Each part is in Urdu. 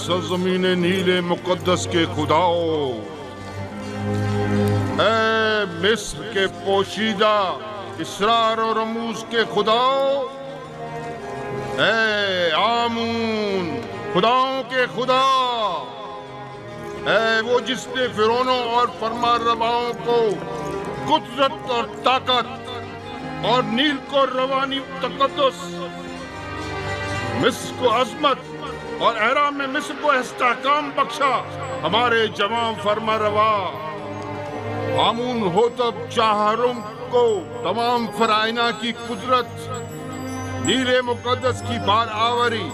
سرزمین نیل مقدس کے خداؤ، اے مصر کے پوشیدہ اسرار اور رموز کے خداؤ، اے آمون خداؤں کے خدا، اے وہ جس نے فرعونوں اور فرما رواؤں کو قدرت اور طاقت اور نیل کو روانی تقدس، مصر کو عظمت اور احرام میں مصر کو استحکام بخشا، ہمارے جوان فرما روا آمون ہوتب چاہرم کو تمام فرائنہ کی قدرت، نیل مقدس کی بار آوری،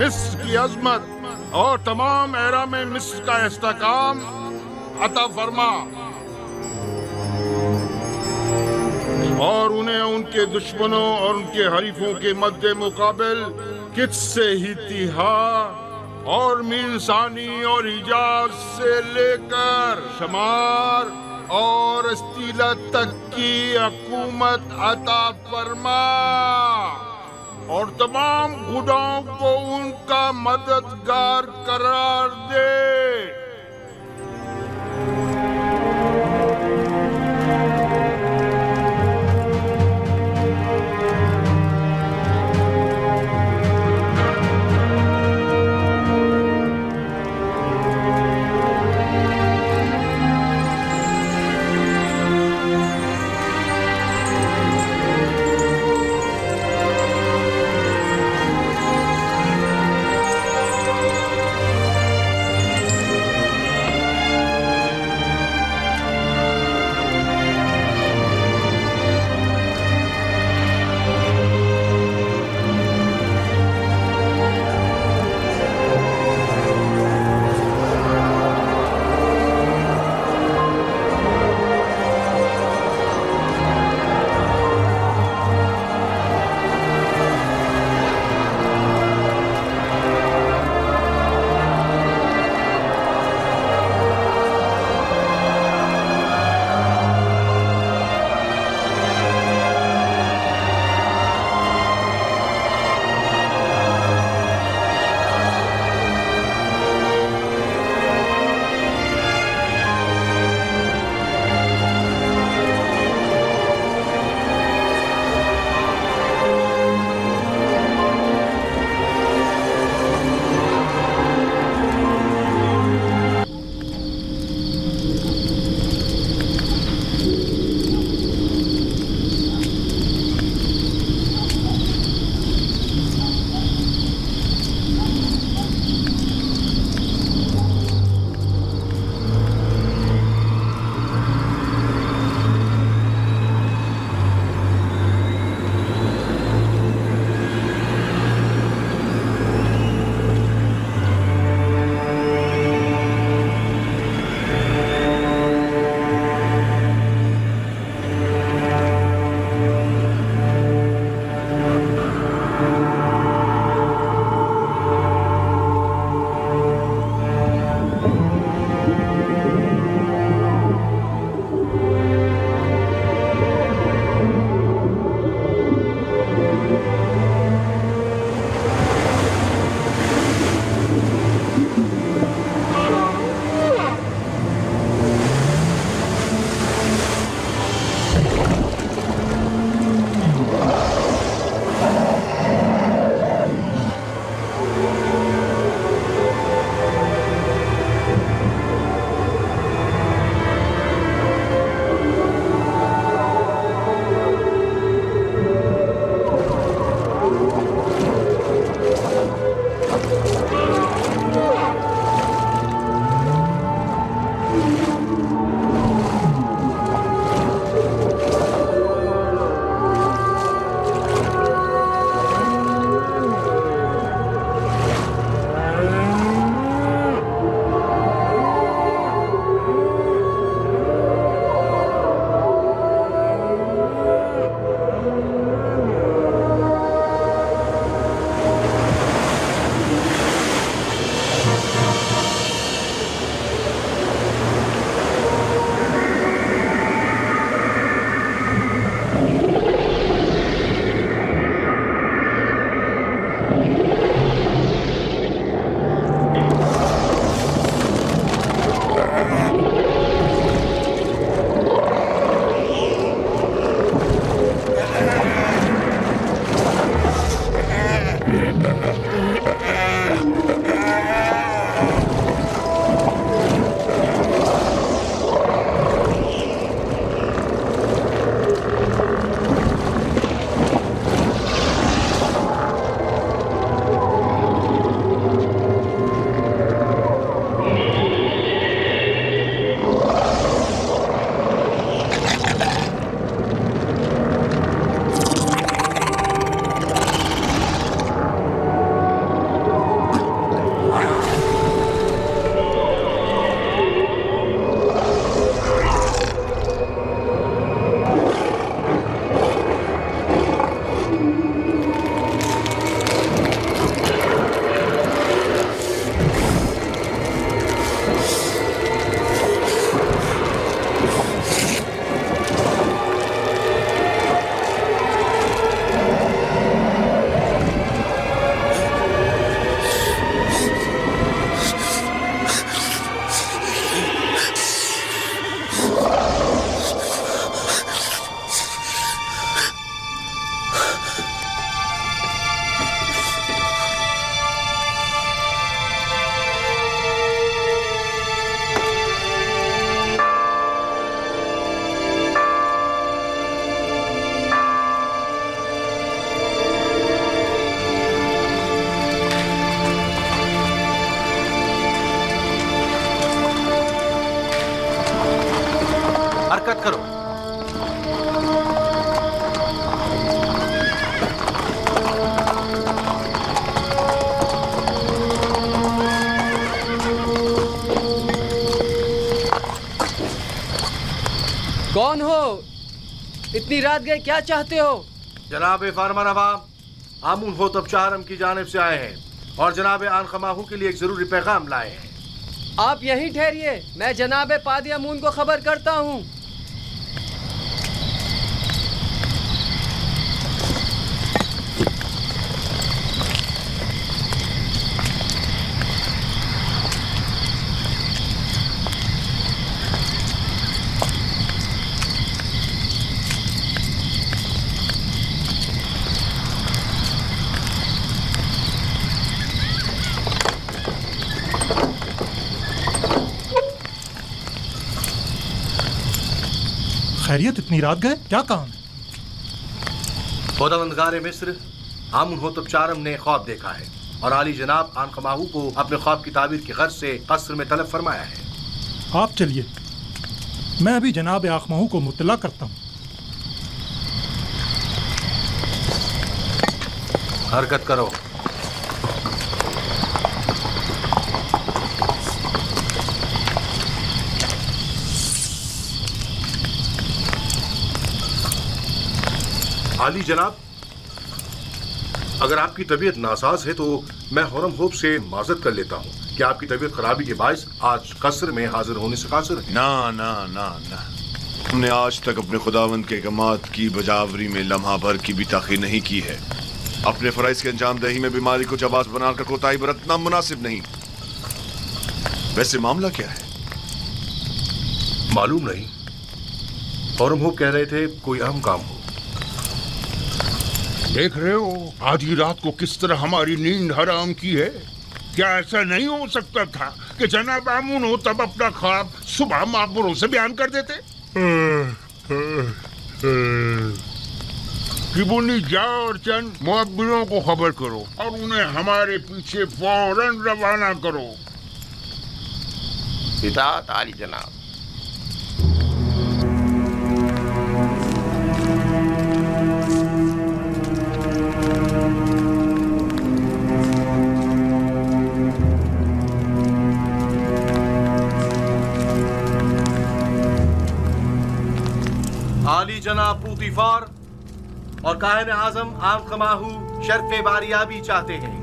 مصر کی عظمت اور تمام احرام مصر کا استحکام عطا فرما، اور انہیں ان کے دشمنوں اور ان کے حریفوں کے مد مقابل کچھ سے ہی تیہا اور میل ثانی اور حجاز سے لے کر شمار اور استیلا تک کی حکومت عطا فرما، اور تمام خداؤں کو ان کا مددگار قرار دے۔ اتنی رات گئے کیا چاہتے ہو؟ جناب فارمر عوام آمون ہوتب چہارم کی جانب سے آئے ہیں اور جناب آن خماہو کے لیے ایک ضروری پیغام لائے ہیں۔ آپ یہیں ٹھہریے، میں جناب پادی امون کو خبر کرتا ہوں۔ خیریت، اتنی رات گئے، کیا کام؟ خداوندگار مصر آمون ہوتب چارم نے خواب دیکھا ہے اور عالی جناب آن خماہو کو اپنے خواب کی تعبیر کی غرض سے قصر میں طلب فرمایا ہے۔ آپ چلیے، میں ابھی جناب آخماہو کو مطلع کرتا ہوں۔ حرکت کرو۔ عالی جناب، اگر آپ کی طبیعت ناساز ہے تو میں حرم ہوپ سے معذرت کر لیتا ہوں کہ آپ کی طبیعت خرابی کے باعث آج قصر میں حاضر ہونے سے قاصر ہے۔ نہ ہم نے آج تک اپنے خداوند کے احکامات کی بجاوری میں لمحہ بھر کی بھی تاخیر نہیں کی ہے۔ اپنے فرائض کے انجام دہی میں بیماری کو جواز بنا کر کوتاہی برتنا مناسب نہیں۔ ویسے معاملہ کیا ہے؟ معلوم نہیں، حرم ہوپ کہہ رہے تھے کوئی اہم کام ہو۔ دیکھ رہے ہو آدھی رات کو کس طرح ہماری نیند حرام کی ہے۔ کیا ایسا نہیں ہو سکتا تھا کہ جناب آمون ہو تب اپنا خواب صبح معبروں سے بیان کر دیتے؟ کبونی جاؤ اور چند معبروں کو خبر کرو اور انہیں ہمارے پیچھے فوراً روانہ کرو۔ اطاعت عالی جناب۔ عالی جناب پوتیفار اور کاہن اعظم آن خماہو شرف باریابی چاہتے ہیں۔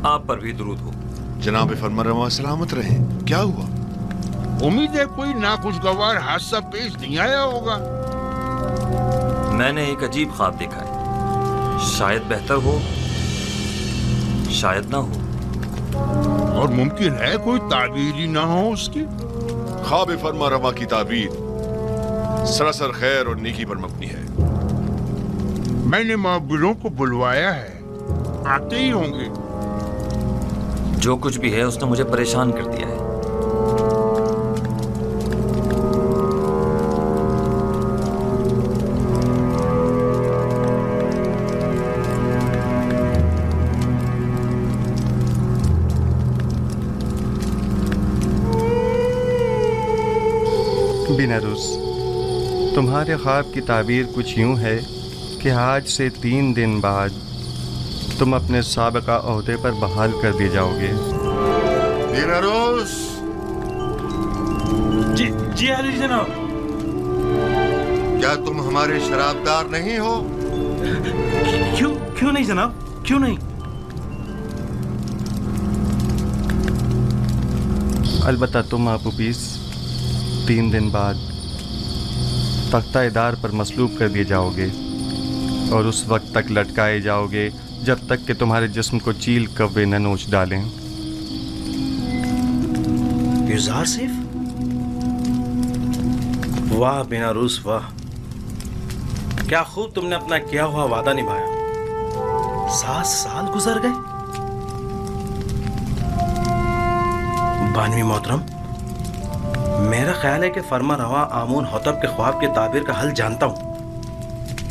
آپ پر بھی درود ہو۔ جناب فرمانروا سلامت رہیں۔ کیا ہوا؟ امید ہے کوئی ناخوشگوار حادثہ پیش نہیں آیا ہوگا۔ میں نے ایک عجیب خواب دیکھا ہے، شاید بہتر ہو شاید نہ ہو، اور ممکن ہے کوئی تعبیر ہی نہ ہو اس کی۔ خواب فرمانروا کی تعبیر سراسر خیر اور نیکی پر مبنی ہے۔ میں نے معبروں کو بلوایا ہے، آتے ہی ہوں گے۔ جو کچھ بھی ہے اس نے مجھے پریشان کر دیا ہے۔ بیناروس، تمہارے خواب کی تعبیر کچھ یوں ہے کہ آج سے 3 دن بعد تم اپنے سابقہ عہدے پر بحال کر دیے جاؤ گے۔ بیناروس، جی علی جناب۔ کیا تم ہمارے شرابدار نہیں ہو؟ کیوں نہیں جناب، کیوں نہیں؟ البتہ تم آپو پیس 3 دن بعد تختہ ادار پر مصلوب کر دیے جاؤ گے اور اس وقت تک لٹکائے جاؤ گے جب تک کہ تمہارے جسم کو چیل کوے نہ نوچ ڈالیں۔ یوزار سیف، واہ بیناروس واہ، کیا خوب تم نے اپنا کیا ہوا وعدہ نبھایا۔ 7 سال گزر گئے۔ بانوی محترم، میرا خیال ہے کہ فرما روا آمون حتب کے خواب کی تعبیر کا حل جانتا ہوں۔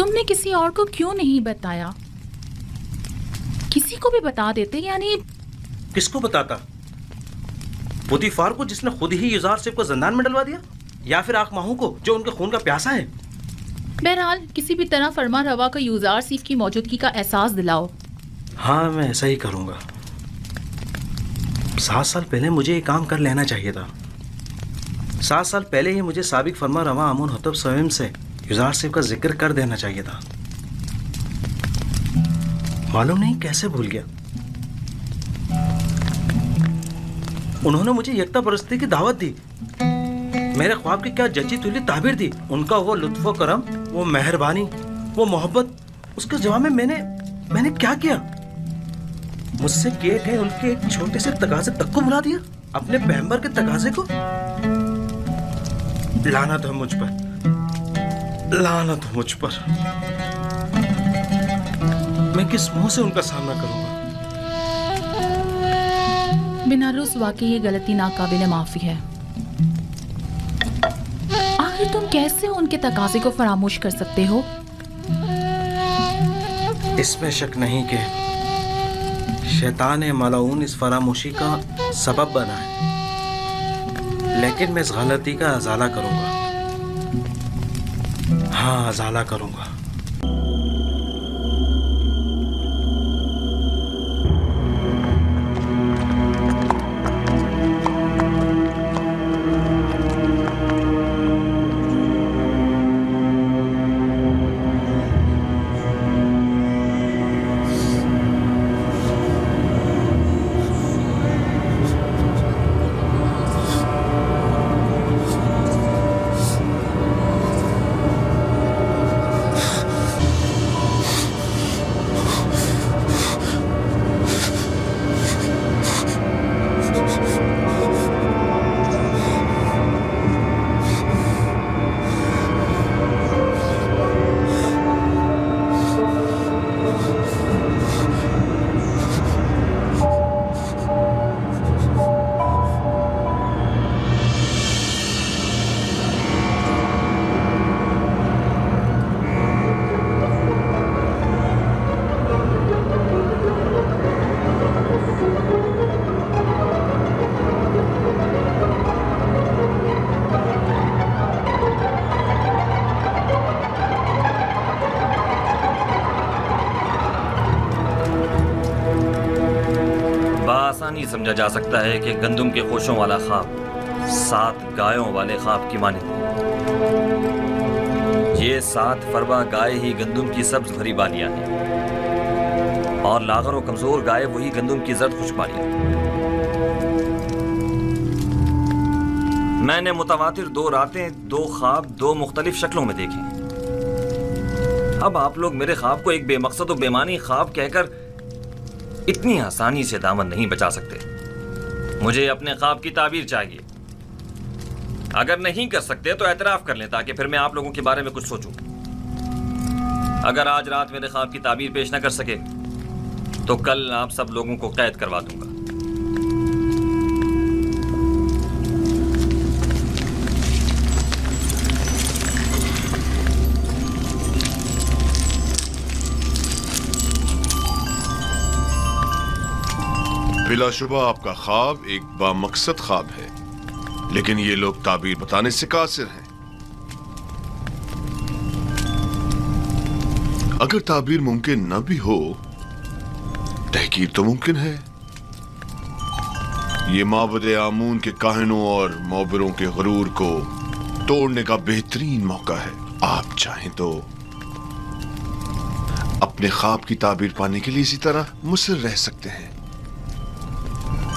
تم نے کسی اور کو کیوں نہیں بتایا؟ کسی کو بھی بتا دیتے، یعنی کس کو بتاتا؟ پوتیفار کو جس نے خود ہی یوزارسیف کو زندان میں ڈلوا دیا، یا پھر آنکھ ماہوں کو جو ان کے خون کا پیاسا ہے؟ بہرحال کسی بھی طرح فرما روا کو یوزارسیف کی موجودگی کا احساس دلاؤ۔ ہاں میں ایسا ہی کروں گا۔ 7 سال پہلے مجھے یہ کام کر لینا چاہیے تھا۔ 7 سال پہلے ہی مجھے سابق فرما روا امون حتب سویم سے یوزارسیف کا ذکر کر دینا چاہیے تھا۔ معلوم نہیں کیسے بھول گیا۔ انہوں نے مجھے یکتا پرستی کی دعوت دی، میرے خواب کی کیا جچی تلی تعبیر دی، ان کا وہ لطف و کرم، وہ مہربانی، وہ محبت، اس کے جواب میں میں نے کیا کیا؟ مجھ سے کیے گئے ان کے ایک چھوٹے سے تقاضے تک کو بلا دیا، اپنے پیغمبر کے تقاضے کو۔ لعنت ہے مجھ پر، لعنت ہے مجھ پر۔ میں کس منہ سے ان کا سامنا کروں گا؟ بنارس واقعی یہ غلطی ناقابل معافی ہے۔ آخر تم کیسے ان کے تقاضے کو فراموش کر سکتے ہو؟ اس میں شک نہیں کہ شیطان ملعون اس فراموشی کا سبب بنا ہے، لیکن میں اس غلطی کا ازالہ کروں گا۔ ہاں ازالہ کروں گا۔ آسانی سمجھا جا سکتا ہے کہ گندم کے خوشوں والا خواب 7 گایوں والے خواب کی مانند ہے۔ یہ 7 فربا گائے ہی گندم کی سبز بھری بالیاں ہیں، اور لاغر و کمزور گائے وہی گندم کی زرد خشک بالیاں۔ میں نے متواتر 2 راتیں 2 خواب 2 مختلف شکلوں میں دیکھے۔ اب آپ لوگ میرے خواب کو ایک بے مقصد و بے معنی خواب کہہ کر اتنی آسانی سے دامن نہیں بچا سکتے۔ مجھے اپنے خواب کی تعبیر چاہیے۔ اگر نہیں کر سکتے تو اعتراف کر لیں تاکہ پھر میں آپ لوگوں کے بارے میں کچھ سوچوں۔ اگر آج رات میرے خواب کی تعبیر پیش نہ کر سکے تو کل آپ سب لوگوں کو قید کروا دوں گا۔ بلا شبہ آپ کا خواب ایک بامقصد خواب ہے، لیکن یہ لوگ تعبیر بتانے سے قاصر ہیں۔ اگر تعبیر ممکن نہ بھی ہو، تحقیر تو ممکن ہے۔ یہ معبد آمون کے کاہنوں اور معبروں کے غرور کو توڑنے کا بہترین موقع ہے۔ آپ چاہیں تو اپنے خواب کی تعبیر پانے کے لیے اسی طرح مصر رہ سکتے ہیں۔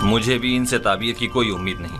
مجھے بھی ان سے تعبیر کی کوئی امید نہیں۔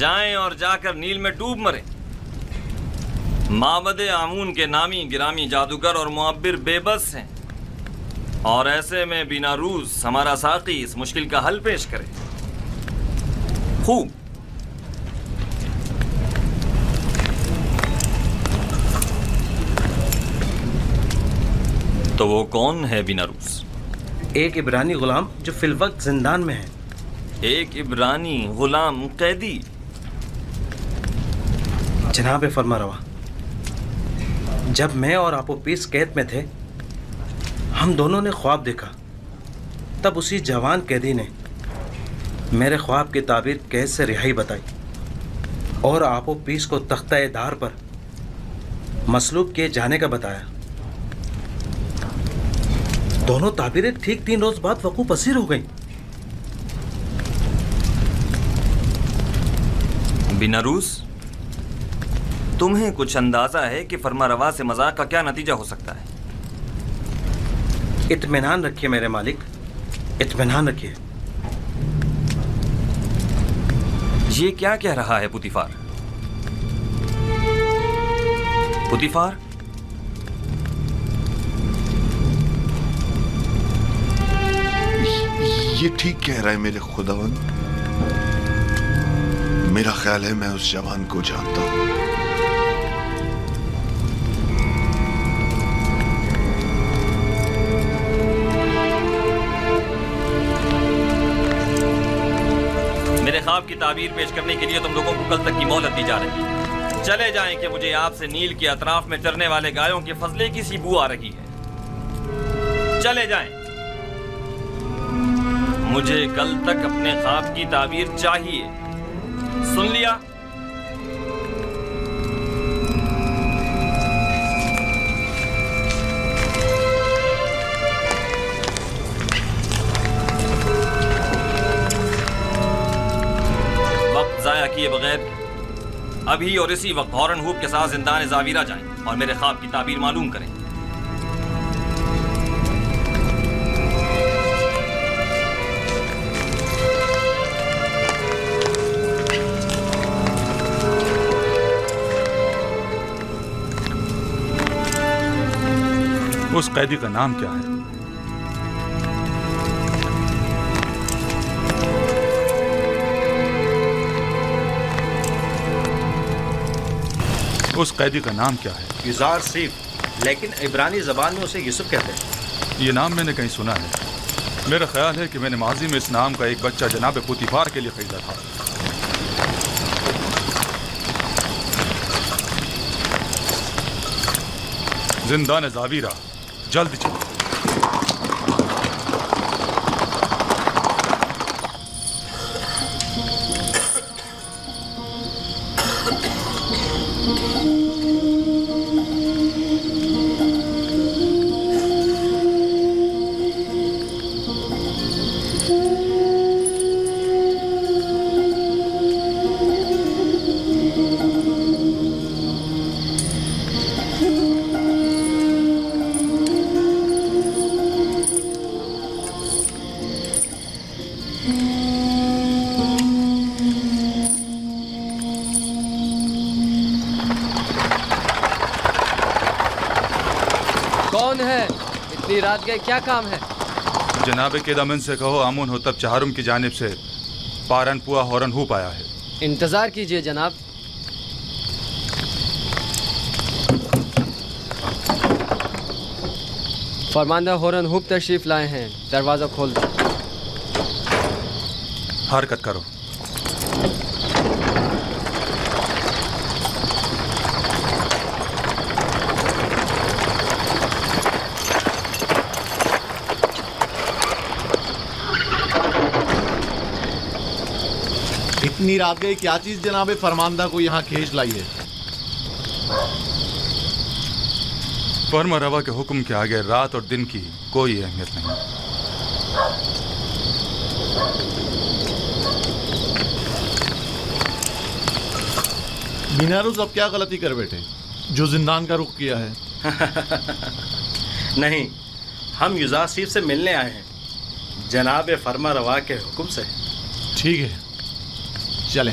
جائیں اور جا کر نیل میں ڈوب مریں۔ معبد آمون کے نامی گرامی جادوگر اور معبر بے بس ہیں، اور ایسے میں بیناروس ہمارا ساقی اس مشکل کا حل پیش کرے۔ خوب، تو وہ کون ہے بیناروس؟ ایک عبرانی غلام جو فی الوقت زندان میں ہے۔ ایک عبرانی غلام قیدی؟ جناب فرمانروا، جب میں اور آپوپیس قید میں تھے، ہم دونوں نے خواب دیکھا۔ تب اسی جوان قیدی نے میرے خواب کی تعبیر قید سے رہائی بتائی اور آپوپیس کو تختہ دار پر مصلوب کیے جانے کا بتایا۔ دونوں تعبیریں ٹھیک 3 روز بعد وقوع پذیر ہو گئیں۔ بیناروس، تمہیں کچھ اندازہ ہے کہ فرمانروا سے مذاق کا کیا نتیجہ ہو سکتا ہے؟ اطمینان رکھیے میرے مالک، اطمینان رکھیے۔ یہ کیا کہہ رہا ہے پوتیفار؟ پوتیفار، یہ ٹھیک کہہ رہا ہے میرے خداوند۔ میرا خیال ہے میں اس جوان کو جانتا ہوں۔ میرے خواب کی تعبیر پیش کرنے کے لیے تم لوگوں کو کل تک کی مہلت دی جا رہی ہے۔ چلے جائیں کہ مجھے آپ سے نیل کے اطراف میں چرنے والے گایوں کے فضلے کی سی بو آ رہی ہے۔ چلے جائیں، مجھے کل تک اپنے خواب کی تعبیر چاہیے۔ سن لیا؟ وقت ضائع کیے بغیر ابھی اور اسی وقت ہارن ہوپ کے ساتھ زندان زاویرہ جائیں اور میرے خواب کی تعبیر معلوم کریں۔ اس قیدی کا نام کیا ہے؟ اس قیدی کا نام کیا ہے؟ یوزار سیف، لیکن عبرانی زبان میں اسے یوسف کہتے ہیں۔ یہ نام میں نے کہیں سنا ہے۔ میرا خیال ہے کہ میں نے ماضی میں اس نام کا ایک بچہ جناب پوتیفار کے لیے خریدا تھا۔ زندان زاویرہ، جلد چلو۔ کون ہے؟ اتنی رات گئے، کیا کام ہے؟ جناب کیدامن سے کہو آمون ہوتب چہارم کی جانب سے پارن پوا ہورن ہوپ آیا ہے۔ انتظار کیجئے جناب۔ فرماندہ ہورن ہوپ تشریف لائے ہیں، دروازہ کھول دو۔ حرکت کرو۔ اتنی رات گئی، کیا چیز جناب فرماندہ کو یہاں کھینچ لائی ہے؟ فرمانروا کے حکم کے آگے رات اور دن کی کوئی اہمیت نہیں۔ بیناروس اب کیا غلطی کر بیٹھے جو زندان کا رخ کیا ہے؟ نہیں، ہم یوزاسیف سے ملنے آئے ہیں، جناب فرمانروا کے حکم سے۔ ٹھیک ہے، چلیں۔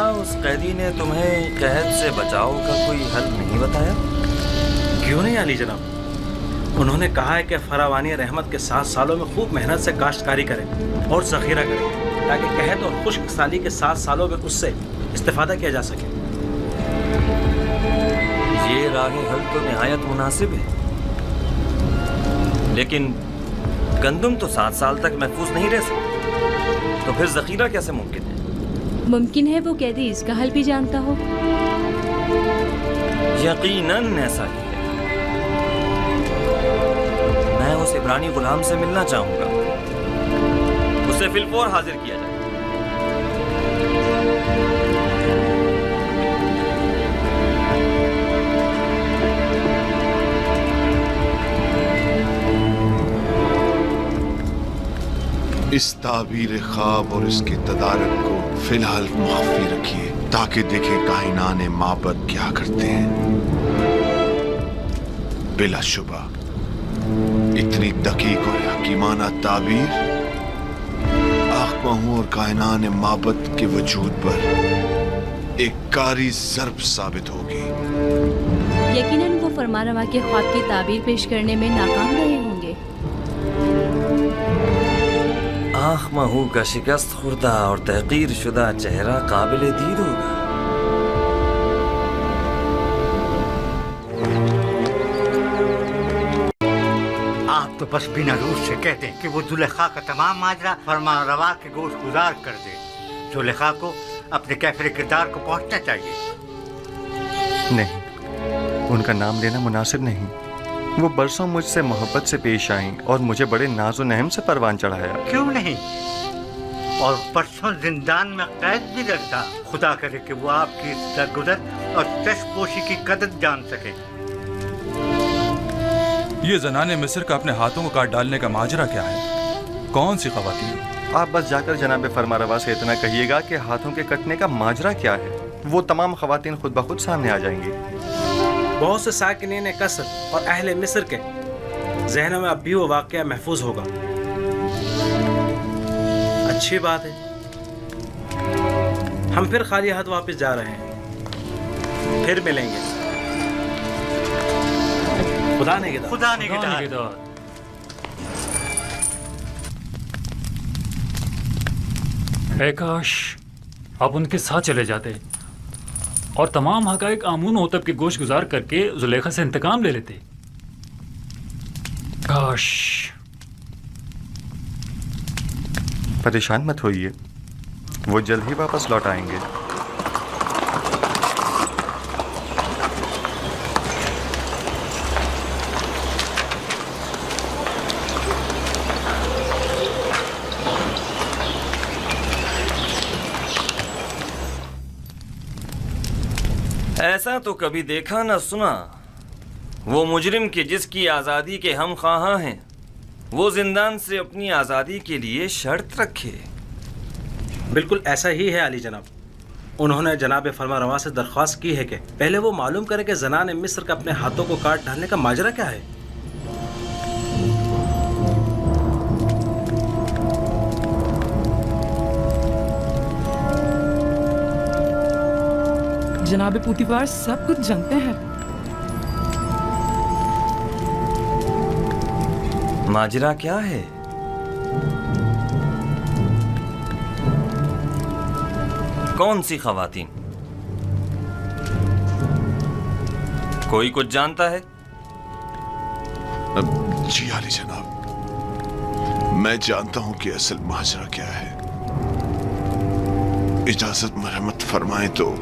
کیا اس قیدی نے تمہیں قید سے بچاؤ کا کوئی حل نہیں بتایا؟ کیوں نہیں علی جناب، انہوں نے کہا ہے کہ فراوانی رحمت کے 7 سالوں میں خوب محنت سے کاشتکاری کریں اور ذخیرہ کریں تاکہ قحط اور خشک سالی کے 7 سالوں میں اس سے استفادہ کیا جا سکے۔ یہ راہ حل تو نہایت مناسب ہے، لیکن گندم تو 7 سال تک محفوظ نہیں رہ سکتا، تو پھر ذخیرہ کیسے ممکن ہے؟ ممکن ہے وہ قیدی اس کا حل بھی جانتا ہو۔ یقیناً ایسا ہی ہے۔ میں اس عبرانی غلام سے ملنا چاہوں گا، اسے فی الفور حاضر کیا جائے۔ اس تعبیر خواب اور اس کے تدارک کو فی الحال مخفی رکھیے تاکہ دیکھیں کائنان معبد کیا کرتے ہیں۔ بلا شبہ اتنی دقیق اور حکیمانہ تعبیر آخمہوں اور کائنان معبد کے وجود پر ایک کاری ضرب ثابت ہوگی۔ یقیناً وہ فرمانروا کے خواب کی تعبیر پیش کرنے میں ناکام رہے ہوں گے۔ آخ مہو کا شکست خوردہ اور تحقیر شدہ چہرہ قابل دید ہوگا۔ آپ تو بس بنا روز سے کہتے ہیں کہ وہ زلیخا کا تمام ماجرا فرمان روا کے گوش گزار کر دے۔ زلیخا کو اپنے کیفر کردار کو پہنچنا چاہیے۔ نہیں، ان کا نام لینا مناسب نہیں۔ وہ برسوں مجھ سے محبت سے پیش آئیں اور مجھے بڑے ناز و نہم سے پروان چڑھایا۔ کیوں نہیں؟ اور پرسوں زندان میں قید بھی رکھا۔ خدا کرے کہ وہ آپ کی درگزر اور چشم پوشی کی قدر جان سکے۔ یہ زنان مصر کا اپنے ہاتھوں کو کاٹ ڈالنے کا ماجرا کیا ہے؟ کون سی خواتین؟ آپ بس جا کر جناب فرمانروا سے اتنا کہیے گا کہ ہاتھوں کے کٹنے کا ماجرا کیا ہے، وہ تمام خواتین خود بخود سامنے آ جائیں گی۔ بہت سے ساکنین قصر اور اہل مصر کے ذہنوں میں اب بھی وہ واقعہ محفوظ ہوگا۔ اچھی بات ہے، ہم پھر خالی ہاتھ واپس جا رہے ہیں، پھر ملیں گے۔ خدا نگہدار۔ خدا نگہدار۔ اے کاش آپ ان کے ساتھ چلے جاتے اور تمام حقائق آمون ہوتب کے گوش گزار کر کے زلیخا سے انتقام لے لیتے۔ کاش۔ پریشان مت ہوئیے، وہ جلد ہی واپس لوٹ آئیں گے۔ ایسا تو کبھی دیکھا نہ سنا، وہ مجرم کے جس کی آزادی کے ہم خواہاں ہیں وہ زندان سے اپنی آزادی کے لیے شرط رکھے۔ بالکل ایسا ہی ہے علی جناب۔ انہوں نے جناب فرمانروا سے درخواست کی ہے کہ پہلے وہ معلوم کرے کہ زنان مصر کا اپنے ہاتھوں کو کاٹ ڈالنے کا ماجرا کیا ہے۔ جناب پوتیفار سب کچھ جانتے ہیں۔ ماجرا کیا ہے؟ کون سی خواتین؟ کوئی کچھ جانتا ہے؟ جی علی جناب، میں جانتا ہوں کہ اصل ماجرا کیا ہے۔ اجازت مرحمت فرمائیں تو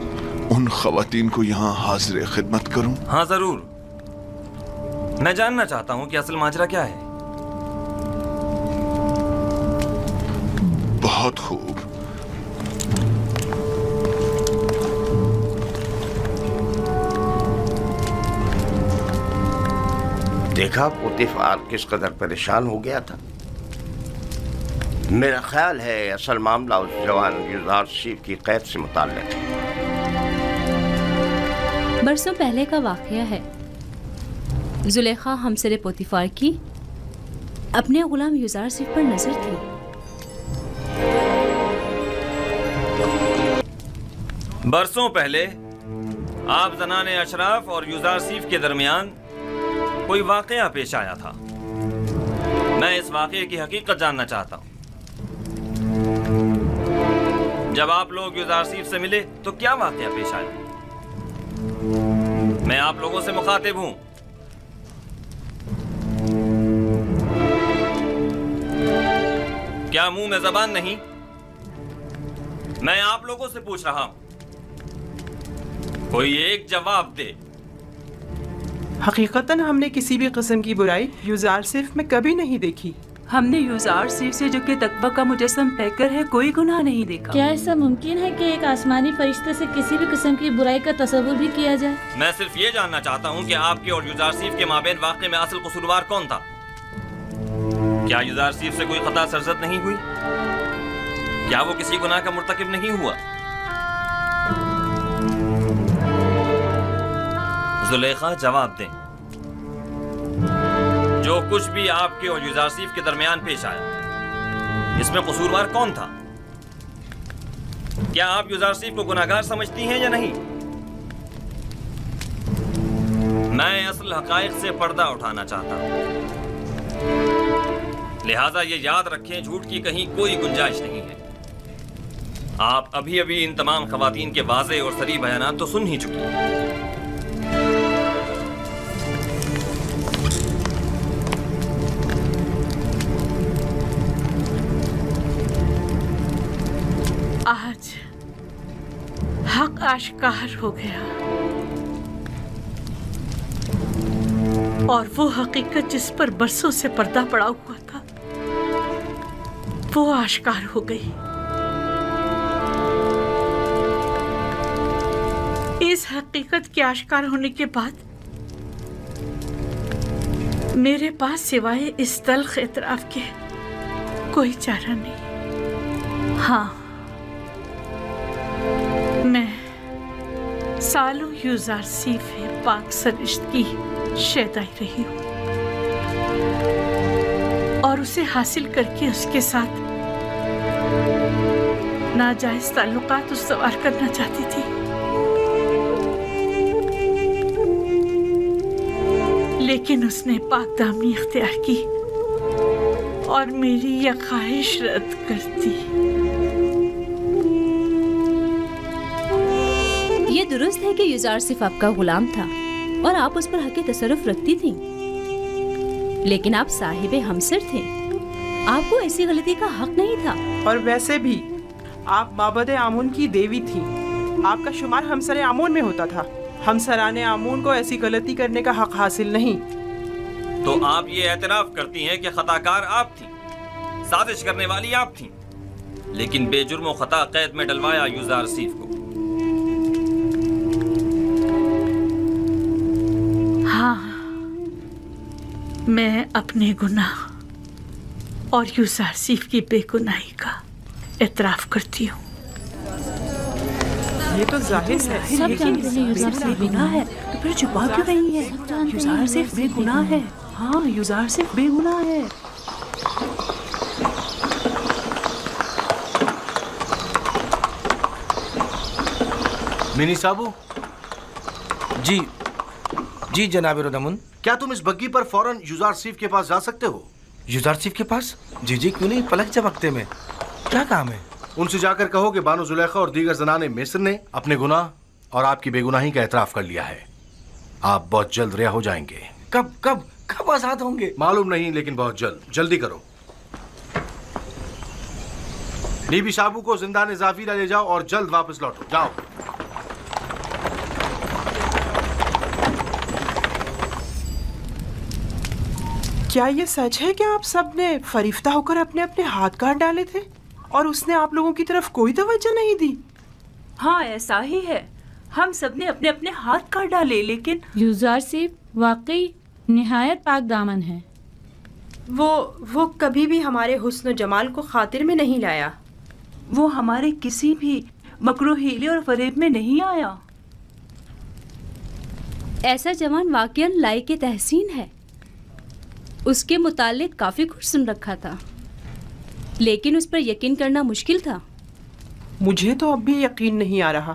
ان خواتین کو یہاں حاضر خدمت کروں؟ ہاں ضرور، میں جاننا چاہتا ہوں کہ اصل ماجرا کیا ہے۔ بہت خوب۔ دیکھا پوتیفار کس قدر پریشان ہو گیا تھا۔ میرا خیال ہے اصل معاملہ اس جوان یوزارشیف کی قید سے متعلق ہے۔ برسوں پہلے کا واقعہ ہے۔ زلیخا ہمسر پوتیفار کی اپنے غلام یوزارشیف پر نظر تھی۔ برسوں پہلے آپ زنان اشراف اور یوزارسیف کے درمیان کوئی واقعہ پیش آیا تھا. میں اس واقعے کی حقیقت جاننا چاہتا ہوں. جب آپ لوگ یوزارسیف سے ملے تو کیا واقعہ پیش آیا؟ میں آپ لوگوں سے مخاطب ہوں. کیا منہ میں زبان نہیں؟ میں آپ لوگوں سے پوچھ رہا ہوں. کوئی ایک جواب دے. حقیقتاً ہم نے کسی بھی قسم کی برائی یوزارسیف میں کبھی نہیں دیکھی. ہم نے یوزارسیف سے جو کہ تقویٰ کا مجسم پیکر ہے کوئی گناہ نہیں دیکھا. کیا ایسا ممکن ہے کہ ایک آسمانی فرشتے سے کسی بھی قسم کی برائی کا تصور بھی کیا جائے؟ میں صرف یہ جاننا چاہتا ہوں کہ آپ کے اور یوزارسیف کے مابین واقعے میں اصل قصوروار کون تھا؟ کیا یوزارسیف سے کوئی خطا سرزد نہیں ہوئی؟ کیا وہ کسی گناہ کا مرتکب نہیں ہوا؟ زلیخا جواب دیں. جو کچھ بھی آپ کے اور یوزارسیف کے درمیان پیش آیا اس میں قصوروار کون تھا؟ کیا آپ یوزارسیف کو گناہگار سمجھتی ہیں یا نہیں؟ میں اصل حقائق سے پردہ اٹھانا چاہتا ہوں. لہذا یہ یاد رکھیں جھوٹ کی کہیں کوئی گنجائش نہیں ہے. آپ ابھی ان تمام خواتین کے واضح اور صریح بیانات تو سن ہی چکی ہیں. آج حق آشکار ہو گیا اور وہ حقیقت جس پر برسوں سے پردہ پڑا ہوا تھا وہ آشکار ہو گئی. اس حقیقت کے آشکار ہونے کے بعد میرے پاس سوائے اس تلخ اعتراف کے کوئی چارہ نہیں. ہاں، میں سالوں یوزارسیف پاک سرشت کی شیدائی رہی ہوں اور اسے حاصل کر کے اس کے ساتھ ناجائز تعلقات استوار کرنا چاہتی تھی. لیکن اس نے پاک دامنی اختیار کی اور میری یہ خواہش رد کر دی. یہ درست ہے کہ یوزارسیف آپ کا غلام تھا اور آپ اس پر حق تصرف رکھتی تھیں، لیکن آپ صاحب ہمسر تھے. آپ کو ایسی غلطی کا حق نہیں تھا. اور ویسے بھی آپ معبد آمون کی دیوی تھی. آپ کا شمار ہمسر آمون میں ہوتا تھا. ہمسران آمون کو ایسی غلطی کرنے کا حق حاصل نہیں. تو آپ یہ اعتراف کرتی ہیں کہ خطاکار آپ تھیں، سازش کرنے والی آپ تھیں، لیکن بے جرم و خطا قید میں ڈلوایا یوزارسیف کو. ہاں، میں اپنے گناہ اور یوزارسیف کی بے گناہی کا اعتراف کرتی ہوں. یہ تو ظاہر ہے. سب جانتے ہیں یوزارسیف بے گناہ ہے، تو پھر چھپا کیوں رہی ہے؟ یوزارسیف بے گناہ ہے. ہاں، یوزارسیف بے گناہ ہے. منی صاحب. جی جی جناب ردمن. کیا تم اس بگی پر فوراً یوزارسیف کے پاس جا سکتے ہو؟ یوزارسیف کے پاس؟ جی جی کیوں نہیں، پلک جھپکتے میں. کیا کام ہے؟ ان سے جا کر کہو کہ بانو زلیخا اور دیگر زنان مصر نے اپنے گناہ اور آپ کی بے گناہی کا اعتراف کر لیا ہے. آپ بہت جلد رہا ہو جائیں گے. کب کب کب آزاد ہوں گے؟ معلوم نہیں، لیکن بہت جلد. جلدی کرو. نیبی شابو کو زندان زافیرہ لے جاؤ اور جلد واپس لوٹو. جاؤ. کیا یہ سچ ہے کہ آپ سب نے فریفتہ ہو کر اپنے اپنے ہاتھ کاٹ ڈالے تھے اور اس نے آپ لوگوں کی طرف کوئی توجہ نہیں دی؟ ہاں ایسا ہی ہے، ہم سب نے اپنے اپنے ہاتھ کاٹ ڈالے، لیکن یوزارسیف واقعی نہایت پاک دامن ہے. وہ کبھی بھی ہمارے حسن و جمال کو خاطر میں نہیں لایا. وہ ہمارے کسی بھی مکر و حیلے اور فریب میں نہیں آیا. ایسا جوان واقعاً لائق تحسین ہے. اس کے متعلق کافی کچھ سن رکھا تھا، لیکن اس پر یقین کرنا مشکل تھا. مجھے تو اب بھی یقین نہیں آ رہا.